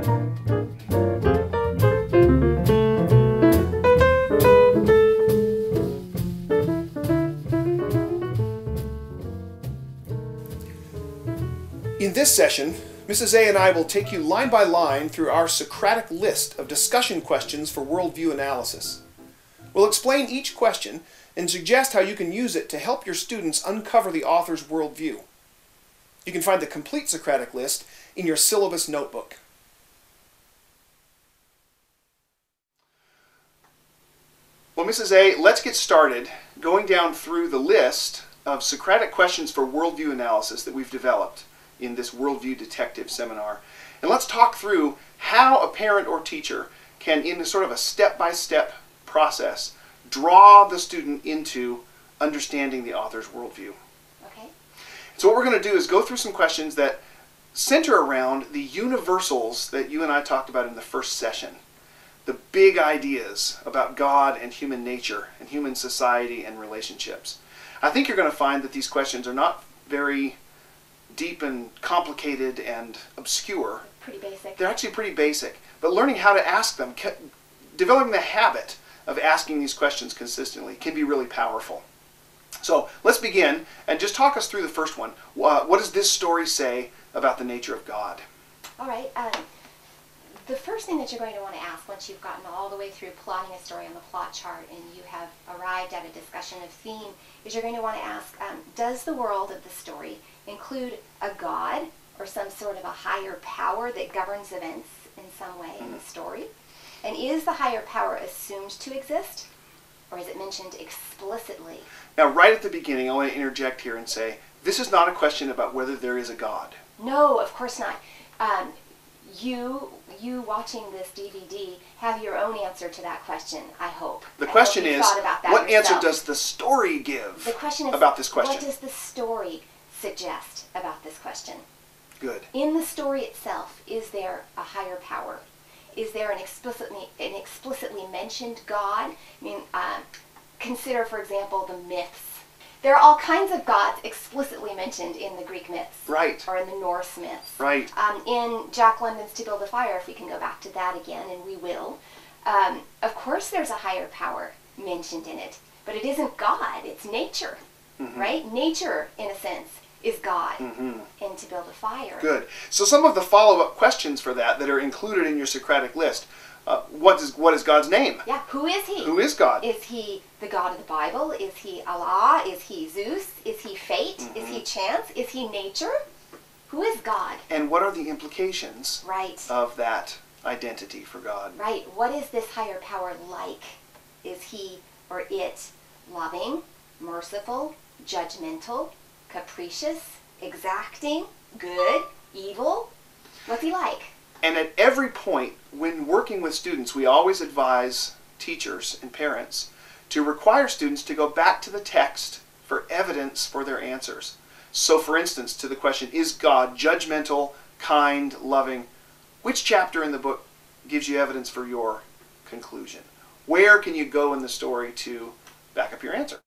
In this session, Mrs. A and I will take you line by line through our Socratic list of discussion questions for worldview analysis. We'll explain each question and suggest how you can use it to help your students uncover the author's worldview. You can find the complete Socratic list in your syllabus notebook. Well, Mrs. A, let's get started going down through the list of Socratic questions for worldview analysis that we've developed in this Worldview Detective seminar. And let's talk through how a parent or teacher can, in a sort of a step-by-step process, draw the student into understanding the author's worldview. Okay. So what we're going to do is go through some questions that center around the universals that you and I talked about in the first session. The big ideas about God and human nature and human society and relationships. I think you're going to find that these questions are not very deep and complicated and obscure. Pretty basic. They're actually pretty basic. But learning how to ask them, developing the habit of asking these questions consistently can be really powerful. So let's begin and just talk us through the first one. What does this story say about the nature of God? All right. The first thing that you're going to want to ask once you've gotten all the way through plotting a story on the plot chart and you have arrived at a discussion of theme is you're going to want to ask, does the world of the story include a God or some sort of a higher power that governs events in some way in the story? And is the higher power assumed to exist, or is it mentioned explicitly? Now, right at the beginning, I want to interject here and say, this is not a question about whether there is a God. No, of course not. You watching this DVD have your own answer to that question, I hope. The question is, what answer does the story give about this question? What does the story suggest about this question? Good. In the story itself, is there a higher power? Is there an explicitly mentioned God? I mean, consider, for example, the myths. There are all kinds of gods explicitly mentioned in the Greek myths. Right. Or in the Norse myths. Right. In Jack London's To Build a Fire, if we can go back to that again, and we will, of course there's a higher power mentioned in it. But it isn't God, it's nature. Right? Nature, in a sense, is God in To Build a Fire. Good. So some of the follow-up questions for that are included in your Socratic list. What is God's name? Yeah, who is he? Who is God? Is he the God of the Bible? Is he Allah? Is he Zeus? Is he fate? Is he chance? Is he nature? Who is God? And what are the implications Right. of that identity for God? Right. What is this higher power like? Is he or it loving, merciful, judgmental, capricious, exacting, good, evil? What's he like? And at every point, when working with students, we always advise teachers and parents to require students to go back to the text for evidence for their answers. So for instance, to the question, is God judgmental, kind, loving? Which chapter in the book gives you evidence for your conclusion? Where can you go in the story to back up your answer?